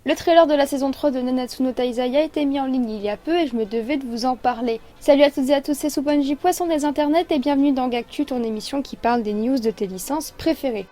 Le trailer de la saison 3 de Nanatsu no Taizai a été mis en ligne il y a peu et je me devais de vous en parler. Salut à toutes et à tous, c'est Souponji, poisson des internets, et bienvenue dans Gactu, ton émission qui parle des news de tes licences préférées.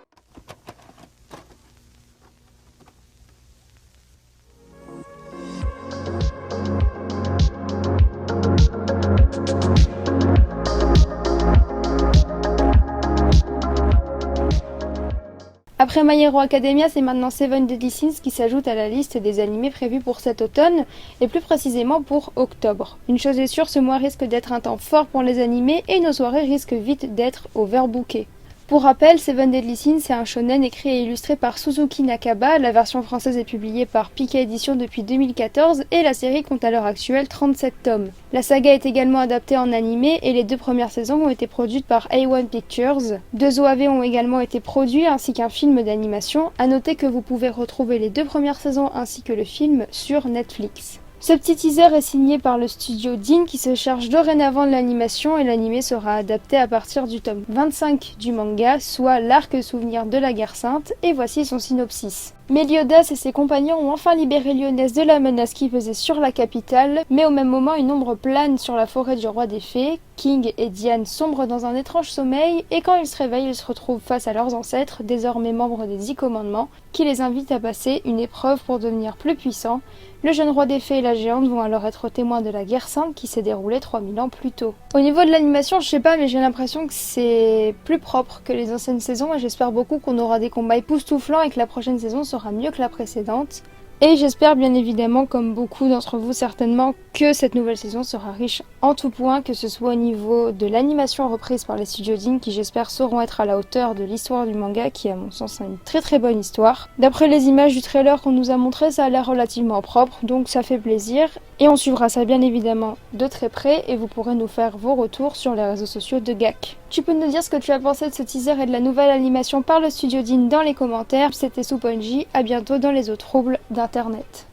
Après My Hero Academia, c'est maintenant Seven Deadly Sins qui s'ajoute à la liste des animés prévus pour cet automne, et plus précisément pour octobre. Une chose est sûre, ce mois risque d'être un temps fort pour les animés, et nos soirées risquent vite d'être overbookées. Pour rappel, Seven Deadly Sins est un shonen écrit et illustré par Suzuki Nakaba, la version française est publiée par Pika Édition depuis 2014 et la série compte à l'heure actuelle 37 tomes. La saga est également adaptée en animé et les 2 premières saisons ont été produites par A1 Pictures. 2 OAV ont également été produits ainsi qu'un film d'animation. À noter que vous pouvez retrouver les 2 premières saisons ainsi que le film sur Netflix. Ce petit teaser est signé par le studio Dean qui se charge dorénavant de l'animation et l'animé sera adapté à partir du tome 25 du manga, soit l'arc souvenir de la guerre sainte, et voici son synopsis. Méliodas et ses compagnons ont enfin libéré Lyonesse de la menace qui pesait sur la capitale, mais au même moment une ombre plane sur la forêt du roi des fées. King et Diane sombrent dans un étrange sommeil, et quand ils se réveillent, ils se retrouvent face à leurs ancêtres, désormais membres des 10 commandements, qui les invitent à passer une épreuve pour devenir plus puissants. Le jeune roi des fées et la géante vont alors être témoins de la guerre sainte qui s'est déroulée 3000 ans plus tôt. Au niveau de l'animation, je sais pas, mais j'ai l'impression que c'est plus propre que les anciennes saisons et j'espère beaucoup qu'on aura des combats époustouflants et que la prochaine saison sera mieux que la précédente. Et j'espère bien évidemment, comme beaucoup d'entre vous certainement, que cette nouvelle saison sera riche en tout point, que ce soit au niveau de l'animation reprise par les studios Dean, qui j'espère sauront être à la hauteur de l'histoire du manga, qui à mon sens a une très bonne histoire. D'après les images du trailer qu'on nous a montré, ça a l'air relativement propre, donc ça fait plaisir. Et on suivra ça bien évidemment de très près, et vous pourrez nous faire vos retours sur les réseaux sociaux de GAC. Tu peux nous dire ce que tu as pensé de ce teaser et de la nouvelle animation par le studio Dean dans les commentaires. C'était Souponji, à bientôt dans les eaux troubles d'Internet.